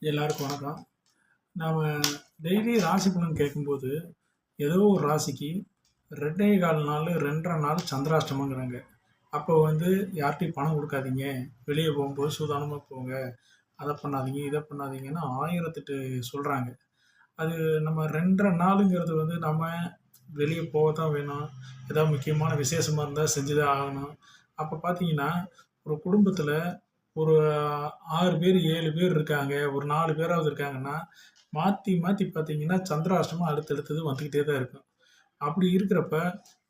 எல்லாருக்கும் வணக்கம். நாம டெய்லி ராசி பலன் கேட்கும்போது, ஏதோ ஒரு ராசிக்கு 2 1/4 நாள், 2 1/2 நாள் சந்திராஷ்டமங்கிறாங்க. அப்போ வந்து யார்ட்டயும் பணம் குடுக்காதீங்க. வெளிய போகும்போது சூதானமா போங்க. அத பண்ணாதீங்க, இத பண்ணாதீங்கன்னு 1008 சொல்றாங்க. அது நம்ம 2 1/2 நாளுங்கிறது வந்து நம்ம வெளிய போக தான் வேணும். ஏதாவது முக்கியமான விசேஷமா இருந்தா செஞ்சு தான் ஆகணும். அப்ப பார்த்தீங்கன்னா, ஒரு குடும்பத்தில ஒரு 6 பேர், 7 பேர் இருக்காங்க. ஒரு 4 பேராவது இருக்காங்கன்னா, மாத்தி மாத்தி பார்த்தீங்கன்னா, சந்திராஷ்டமம் அடுத்தடுத்தது வந்துகிட்டே தான் இருக்கும். அப்படி இருக்கிறப்ப,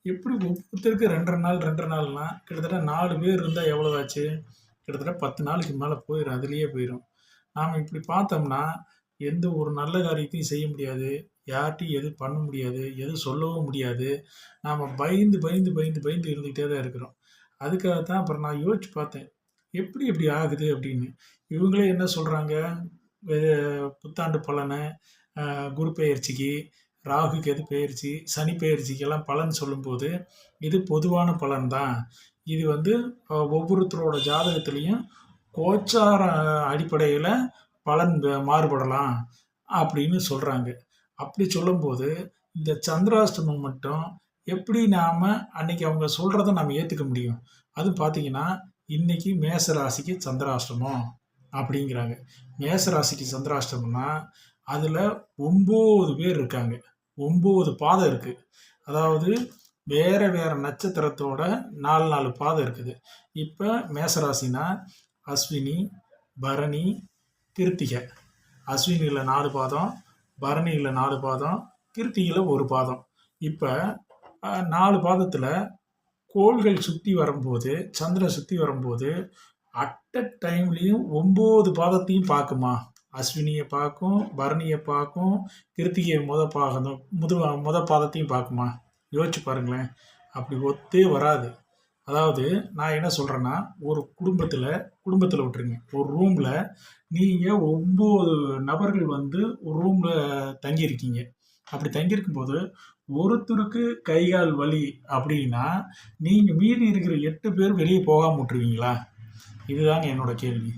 எப்படி ஒவ்வொருத்தருக்கு 2 1/2 நாள், 2 1/2 நாள்னா, கிட்டத்தட்ட 4 பேர் இருந்தா எவ்வளவு ஆச்சு? கிட்டத்தட்ட 10 நாளைக்கு மேல போயிரும். அதிலேயே போயிரும். நாம இப்படி பார்த்தோம்னா, எந்த ஒரு நல்ல காரியத்தையும் செய்ய முடியாது. யார்ட்டயும் எதுவும் பண்ண முடியாது. எதுவும் சொல்லவும் முடியாது. நாம பயந்து, பயந்து, பயந்து, பயந்து இருந்துகிட்டே தான் இருக்கிறோம். அதுக்காக தான் அப்புறம் நான் யோசிச்சு பார்த்தேன். எப்படி இப்படி ஆகுது அப்படின்னு. இவங்களே என்ன சொல்றாங்க, வே புத்தாண்டு பலன, குரு பெயர்ச்சிக்கு, ராகு கேது பெயர்ச்சி, சனி பெயர்ச்சிக்கெல்லாம் பலன் சொல்லும்போது, இது பொதுவான பலன் தான். இது வந்து ஒவ்வொருத்தரோட ஜாதகத்திலயும் கோச்சார அடிப்படையில பலன் மாறுபடலாம் அப்படின்னு சொல்றாங்க. அப்படி சொல்லும்போது, இந்த சந்திராஷ்டமம் மட்டும் எப்படி நாம அன்னைக்கு அவங்க சொல்றத நம்ம ஏத்துக்க முடியும்? அதுவும் பார்த்தீங்கன்னா, இன்னைக்கு மேச ராசிக்கு சந்திராஷ்டமம் அப்படிங்கிறாங்க. மேச ராசிக்கு சந்திராஷ்டமம்னா, அதுல 9 பேர் இருக்காங்க. 9 பாதம் இருக்கு. அதாவது வேற வேற நட்சத்திரத்தோட 4 4 பாதம் இருக்குது. இப்ப மேச ராசினா அஸ்வினி, பரணி, கிருத்திகை. அஸ்வினியில 4 பாதம், பரணியில 4 பாதம், கிருத்திகையில 1 பாதம். இப்ப 4 பாதத்துல கோள்கள் சுத்தி வரும்போது, சந்திரன் சுத்தி வரும்போது, அட் அ டைம்லயும் 9 பாதத்தையும் பார்க்குமா? அஸ்வினிய பார்க்கும், பரணிய பார்க்கும், கிருத்திகை மொத பாதத்தையும் பார்க்குமா? யோசிச்சு பாருங்களேன். அப்படி ஒத்தே வராது. அதாவது நான் என்ன சொல்றேன்னா, ஒரு குடும்பத்துல விட்டுருங்க. ஒரு ரூம்ல நீங்க 9 நபர்கள் வந்து ஒரு ரூம்ல தங்கியிருக்கீங்க. அப்படி தங்கியிருக்கும்போது, ஒருத்தருக்கு கை, கால் வலி அப்படின்னா, நீங்க மீதி இருக்கிற 8 பேர் வெளிய போகாம விட்டுருவீங்களா? இதுதாங்க என்னோட கேள்வி.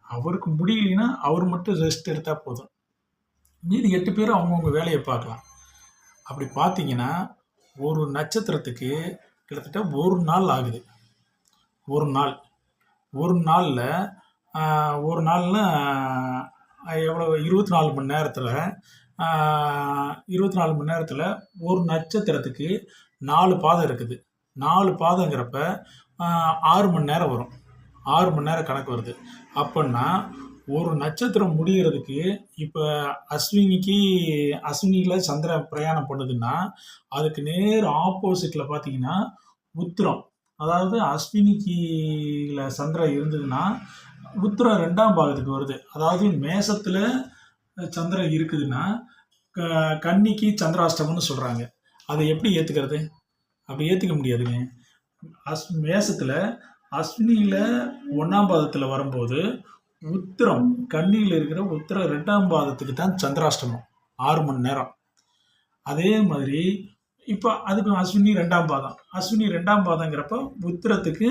அவருக்கு முடியலைன்னா, அவர் மட்டும் ரெஸ்ட் எடுத்தா போதும். மீதி 8 பேரும் அவங்கவங்க வேலைய பார்க்கலாம். அப்படி பார்த்தீங்கன்னா, ஒரு நட்சத்திரத்துக்கு கிட்டத்தட்ட 1 நாள் ஆகுது. 1 நாள். 1 நாள்ல ஒரு நாள்னா எவ்வளவு 24 மணி நேரத்துல 24 மணி நேரத்துல ஒரு நட்சத்திரத்துக்கு 4 பாதம் இருக்குது. 4 பாதங்கிறப்ப 6 மணி நேரம் வரும். 6 மணி நேரம் கணக்கு வருது. அப்பன்னா ஒரு நட்சத்திரம் முடியறதுக்கு இப்ப அஸ்வினியில சந்திரன் பிரயாணம் பண்ணுதுன்னா, அதுக்கு நேர் ஆப்போசிட்ல பார்த்தீங்கன்னா, உத்திரம். அதாவது அஸ்வினிக்கில சந்திரன் இருந்ததுன்னா, உத்திரம் 2ஆம் பாகத்துக்கு வருது. அதாவது மேசத்துல சந்திரன் இருக்குதுன்னா, கன்னிக்கு சந்திராஷ்டமம்னு சொல்றாங்க. அதை எப்படி ஏத்துக்கிறது? அப்படி ஏத்துக்க முடியாதுங்க. மேசத்துல அஸ்வினியில 1ஆம் பாதத்துல வரும்போது, உத்திரம் கன்னியில இருக்கிற உத்திரம் 2ஆம் பாதத்துக்கு தான் சந்திராஷ்டமம். 6 மணி நேரம். அதே மாதிரி இப்ப அதுக்கு அஸ்வினி 2ஆம் பாதம். அஸ்வினி 2ஆம் பாதங்கிறப்ப உத்திரத்துக்கு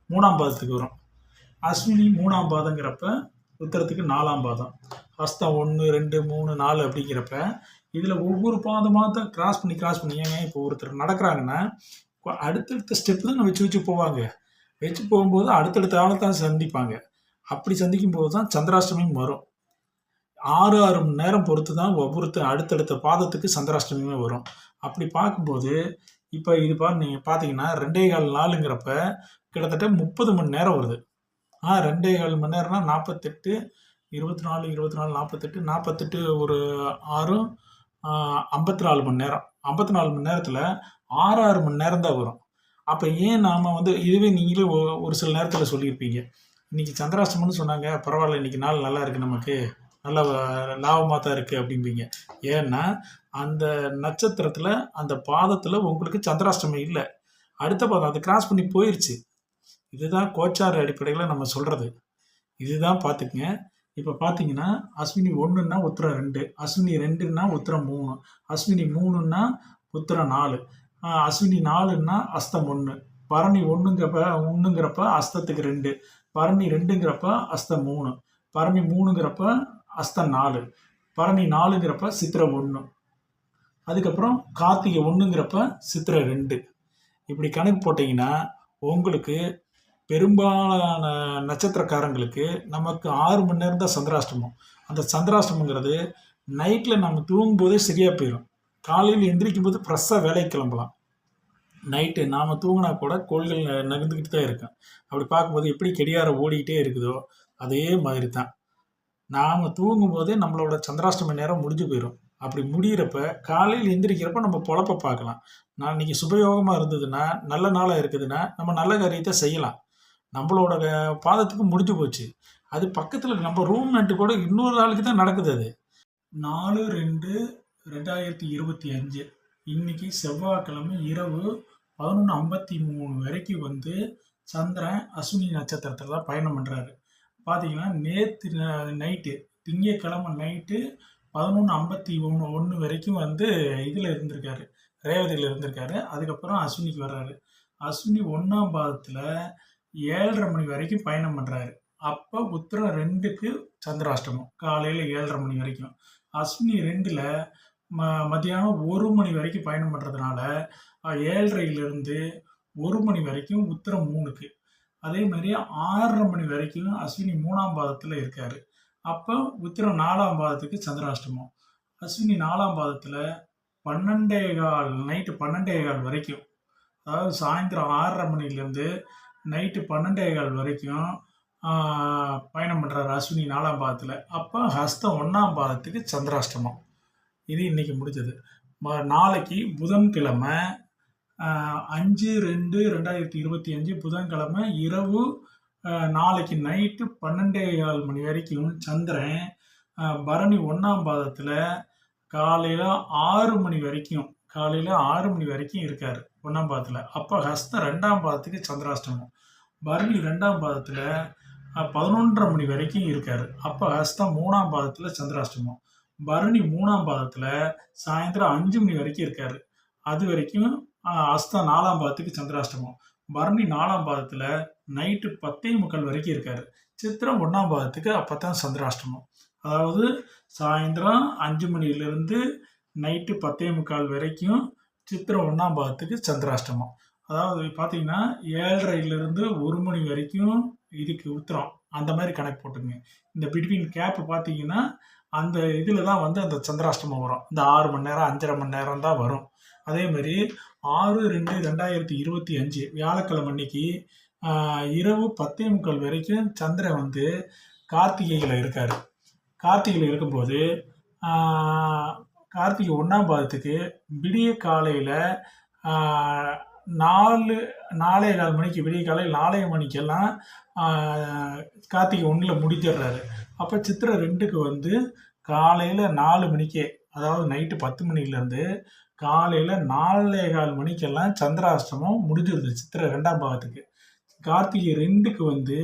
3ஆம் பாதத்துக்கு வரும். அஸ்வினி 3ஆம் பாதங்கிறப்ப உத்திரத்துக்கு 4ஆம் பாதம். ஹஸ்தம் 1, 2, 3, 4 அப்படிங்கிறப்ப இதுல ஒவ்வொரு பாதமா தான் கிராஸ் பண்ணி ஏங்க இப்போ ஒருத்தர் நடக்கிறாங்கன்னா, அடுத்தடுத்த ஸ்டெப் தான் வச்சு வச்சு போவாங்க. வச்சு போகும்போது அடுத்தடுத்த ஆளை தான் சந்திப்பாங்க. அப்படி சந்திக்கும் போது தான் சந்திராஷ்டமியும் வரும். 6 6 மணி நேரம் பொறுத்து தான் அடுத்தடுத்த பாதத்துக்கு சந்திராஷ்டமியுமே வரும். அப்படி பார்க்கும்போது, இப்ப இது நீங்க பார்த்தீங்கன்னா 2 1/4 நாளுங்கிறப்ப கிட்டத்தட்ட 30 மணி நேரம் வருது. 2 1/4 மணி நேரம்னா 48, 24, 24, 48, 48 ஒரு 6 54 மணி நேரம். 54 மணி நேரத்துல 6 6 மணி நேரம் தான் வரும். அப்ப ஏன் நாம வந்து இதுவே நீங்களே ஒரு சில நேரத்துல சொல்லியிருப்பீங்க. இன்னைக்கு சந்திராஷ்டமம்னு சொன்னாங்க. பரவாயில்ல இன்னைக்கு நாள் நல்லா இருக்கு நமக்கு. நல்ல லாபமா தான் இருக்கு அப்படிம்பீங்க. ஏன்னா, அந்த நட்சத்திரத்துல, அந்த பாதத்துல உங்களுக்கு சந்திராஷ்டமம் இல்ல. அடுத்த பாதம் அது கிராஸ் பண்ணி போயிருச்சு. இதுதான் கோச்சார அடிப்படையில நம்ம சொல்றது. இதுதான் பார்த்துக்கங்க. இப்ப பார்த்தீங்கன்னா, அஸ்வினி 1ன்னா உத்திரம் 2, அஸ்வினி 2ன்னா உத்திரம் 3, அஸ்வினி 3ன்னா உத்திரம் 4, அஸ்வினி 4ன்னா அஸ்தம் 1, பரணி 1ங்கிறப்ப அஸ்தத்துக்கு 2, பரணி 2ங்கிறப்ப அஸ்தம் 3, பரணி 3ங்கிறப்ப அஸ்தம் 4, பரணி 4ங்கிறப்ப சித்திரை 1, அதுக்கப்புறம் கார்த்திகை 1ங்கிறப்ப சித்திரை 2. இப்படி கணக்கு போட்டிங்கன்னா உங்களுக்கு பெரும்பாலான நட்சத்திரக்காரங்களுக்கு நமக்கு 6 மணி நேரம் தான் சந்திராஷ்டமம். அந்த சந்திராஷ்டமங்கிறது நைட்டில் நம்ம தூங்கும்போதே சரியாக போயிடும். காலையில் எந்திரிக்கும் போது ஃப்ரெஷ்ஷாக வேலைக்கு கிளம்பலாம். நைட்டு நாம் தூங்கினா கூட கோள்கள் நகர்ந்துக்கிட்டு தான் இருக்கும். அப்படி பார்க்கும்போது எப்படி கடிகாரம் ஓடிக்கிட்டே இருக்குதோ அதே மாதிரி தான் நாம் தூங்கும்போது நம்மளோட சந்திராஷ்டம நேரம் முடிஞ்சு போயிடும். அப்படி முடிகிறப்ப காலையில் எந்திரிக்கிறப்ப நம்ம பொழப்ப பார்க்கலாம். நான் இன்னைக்கு சுபயோகமாக இருந்ததுன்னா, நல்ல நாளாக இருக்குதுன்னா நம்ம நல்ல காரியத்தை செய்யலாம். நம்மளோட பாதத்துக்கு முடிஞ்சு போச்சு. அது பக்கத்தில் நம்ம ரூம்மேட்டு கூட இன்னொரு ஆளுக்கு தான் நடக்குது அது. 4/2/2025 இன்னைக்கு செவ்வாய்க்கிழமை இரவு 11:53 வரைக்கும் வந்து சந்திரன் அஸ்வினி நட்சத்திரத்தில் தான் பயணம் பண்ணுறாரு. பார்த்தீங்கன்னா நேற்று நைட்டு திங்கக்கிழமை நைட்டு 11:51 வரைக்கும் வந்து இதில் இருந்திருக்காரு, ரேவதியில் இருந்திருக்காரு. அதுக்கப்புறம் அஸ்வினிக்கு வர்றாரு. அஸ்வினி 1ஆம் பாதத்தில் 7:30 மணி வரைக்கும் பயணம் பண்ணுறாரு. அப்போ உத்திரம் 2க்கு சந்திராஷ்டமம், காலையில் 7:30 மணி வரைக்கும். அஸ்வினி 2ல் மத்தியானம் 1 மணி வரைக்கும் பயணம் பண்ணுறதுனால 7:30லேருந்து 1 மணி வரைக்கும் உத்திரம் 3க்கு. அதே மாதிரி 6:30 மணி வரைக்கும் அஸ்வினி 3ஆம் பாதத்தில் இருக்கார். அப்போ உத்திரம் 4ஆம் பாதத்துக்கு சந்திராஷ்டமம். அஸ்வினி 4ஆம் பாதத்தில் 12:15 நைட்டு 12:15 வரைக்கும், அதாவது சாயந்தரம் 6:30 மணிலேருந்து நைட்டு 12:15 வரைக்கும் பயணம் பண்ணுறாரு அஸ்வினி 4ஆம் பாதத்தில். அப்போ ஹஸ்தம் 1ஆம் பாதத்துக்கு சந்திராஷ்டமம். இது இன்னைக்கு முடிஞ்சது. நாளைக்கு புதன்கிழமை 5/2/2025 புதன்கிழமை இரவு நாளைக்கு நைட்டு 12:15 மணி வரைக்கும் சந்திரன் பரணி 1ஆம் பாதத்தில் காலையில் 6 மணி வரைக்கும் இருக்கார் 1ஆம் பாதத்தில். அப்போ ஹஸ்தம் 2ஆம் பாதத்துக்கு சந்திராஷ்டமம். பரணி 2ஆம் பாதத்தில் 11:30 மணி வரைக்கும் இருக்கார். அப்போ ஹஸ்தம் 3ஆம் பாதத்தில் சந்திராஷ்டமம். பரணி 3ஆம் பாதத்தில் சாயந்தரம் 5 மணி வரைக்கும் இருக்கார். அது வரைக்கும் ஹஸ்தம் 4ஆம் பாதத்துக்கு சந்திராஷ்டமம். பரணி 4ஆம் பாதத்தில் நைட்டு 10:45 வரைக்கும் இருக்கார். சித்திரம் 1ஆம் பாதத்துக்கு அப்போ தான் சந்திராஷ்டமம். அதாவது சாயந்தரம் 5 மணிலேருந்து நைட்டு 10:45 வரைக்கும் சித்திரம் 1ஆம் பாதத்துக்கு சந்திராஷ்டமம். அதாவது பார்த்தீங்கன்னா 7:30லேருந்து 1 மணி வரைக்கும் இதுக்கு உத்திரம், அந்த மாதிரி கணக்கு போட்டுங்க. இந்த பிட்வீன் கேப் பார்த்தீங்கன்னா அந்த இதில் தான் வந்து அந்த சந்திராஷ்டமம் வரும். இந்த 6 மணி நேரம் 5:30 மணி நேரம் தான் வரும். அதே மாதிரி 6/2/2025 வியாழக்கிழமை அன்னைக்கு இரவு 10:45 வரைக்கும் சந்திரன் வந்து கார்த்திகையில் இருக்கார். கார்த்திகையில் இருக்கும்போது கார்த்திகை 1ஆம் பாதத்துக்கு விடிய காலையில் 4:15 மணிக்கு, விடிய காலையில் 4 மணிக்கெல்லாம் கார்த்திகை 1ல் முடிச்சிடுறாரு. அப்போ சித்திரை 2க்கு வந்து காலையில் 4 மணிக்கே, அதாவது நைட்டு 10 மணிலேருந்து காலையில் 4:15 மணிக்கெல்லாம் சந்திராஷ்டமம் முடிஞ்சிருது சித்திரை 2ஆம் பாவத்துக்கு. கார்த்திகை 2க்கு வந்து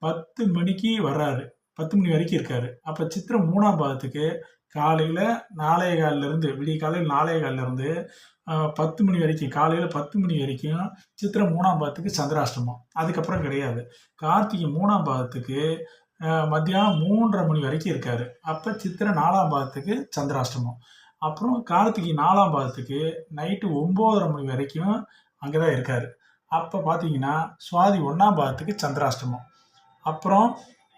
10 மணிக்கு வர்றாரு, 10 மணி வரைக்கும் இருக்காரு. அப்போ சித்திரை 3ஆம் பாவத்துக்கு காலையில் 4:15லேருந்து விடிய காலையில் 4:15லேருந்து 10 மணி வரைக்கும், காலையில் 10 மணி வரைக்கும் சித்திரை 3ஆம் பாவத்துக்கு சந்திராஷ்டமம். அதுக்கப்புறம் கிடையாது. கார்த்திகை 3ஆம் பாவத்துக்கு மத்தியானம் 3:30 மணி வரைக்கும் இருக்காரு. அப்போ சித்திரை 4ஆம் பாவத்துக்கு சந்திராஷ்டமம். அப்புறம் கார்த்திகை 4ஆம் பாதத்துக்கு நைட்டு 9:30 மணி வரைக்கும் அங்கே தான் இருக்கார். அப்போ பார்த்தீங்கன்னா சுவாதி 1ஆம் பாதத்துக்கு சந்திராஷ்டமம். அப்புறம்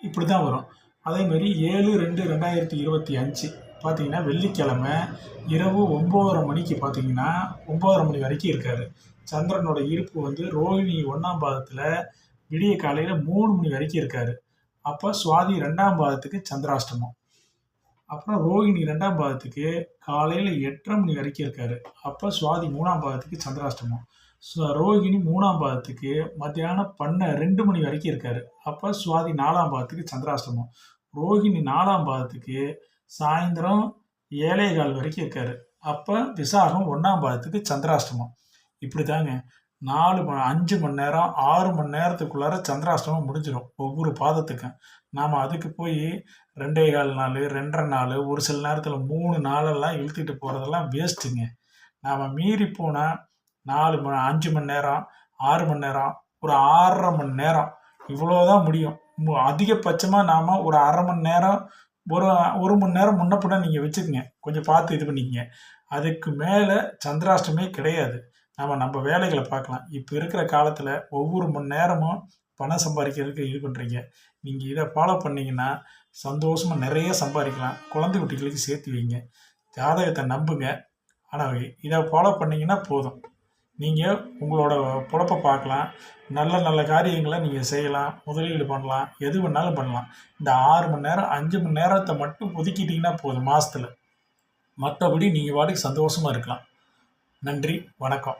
இப்படி தான் வரும். அதேமாரி 7/2/2025 பார்த்தீங்கன்னா வெள்ளிக்கிழமை இரவு 9:30 மணிக்கு பார்த்தீங்கன்னா 9:30 மணி வரைக்கும் இருக்கார். சந்திரனோட இருப்பு வந்து ரோஹிணி 1ஆம் பாதத்தில் விடிய காலையில் 3 மணி வரைக்கும் இருக்கார். அப்போ சுவாதி 2ஆம் பாதத்துக்கு சந்திராஷ்டமம். அப்புறம் ரோஹிணி 2ஆம் பாதத்துக்கு காலையில் 8:30 மணி வரைக்கும் இருக்கார். அப்போ சுவாதி 3ஆம் பாதத்துக்கு சந்திராஷ்டமம். ரோஹிணி 3ஆம் பாதத்துக்கு மத்தியானம் 2 மணி வரைக்கும் இருக்கார். அப்போ சுவாதி 4ஆம் பாதத்துக்கு சந்திராஷ்டமம். ரோஹிணி 4ஆம் பாதத்துக்கு சாயந்தரம் 7:15 வரைக்கும் இருக்கார். அப்போ விசாகம் 1ஆம் பாதத்துக்கு சந்திராஷ்டமம். இப்படி தாங்க 5 மணி நேரம் 6 மணி நேரத்துக்குள்ளார சந்திராஷ்டமம் முடிஞ்சிடும் ஒவ்வொரு பாதத்துக்கும். நாம் அதுக்கு போய் 2.25 நாள், 2.5 நாள், ஒரு சில நேரத்தில் 3 நாளெல்லாம் இழுத்துட்டு போகிறதெல்லாம் வேஸ்ட்டுங்க. நாம் மீறி போனால் 5 மணி நேரம், 6 மணி நேரம், ஒரு 6.5 மணி நேரம் இவ்வளோதான் முடியும். அதிகபட்சமாக நாம் ஒரு 1/2 மணி நேரம் ஒரு 1 மணி நேரம் முன்ன பின்ன நீங்க வச்சுக்கங்க. கொஞ்சம் பார்த்து இது பண்ணிக்கங்க. அதுக்கு மேல சந்திராஷ்டமே கிடையாது. நம்ம வேலைகள பார்க்கலாம். இப்ப இருக்கிற காலத்துல ஒவ்வொரு மணி நேரமும் பணம் சம்பாரிக்கிறதுக்கு இது பண்றீங்க. நீங்க இத ஃபாலோ பண்ணீங்கன்னா, சந்தோஷமா நெறைய சம்பாரிக்கலாம். குழந்தை குட்டிகளுக்கு சேர்த்து வைங்க. ஜாதகத்த நம்புங்க. ஆனா இத ஃபாலோ பண்ணீங்கன்னா போதும். நீங்க உங்களோட பொழப்ப பார்க்கலாம். நல்ல நல்ல காரியங்கள நீங்க செய்யலாம். முதலீடு பண்ணலாம். எது வேணாலும் பண்ணலாம். இந்த 6 மணி நேரம், 5 மணி நேரத்த மட்டும் ஒதுக்கிட்டீங்கன்னா போதும் மாசத்துல. மத்தபடி நீங்க பாட்டுக்கு சந்தோஷமா இருக்கலாம். நன்றி, வணக்கம்.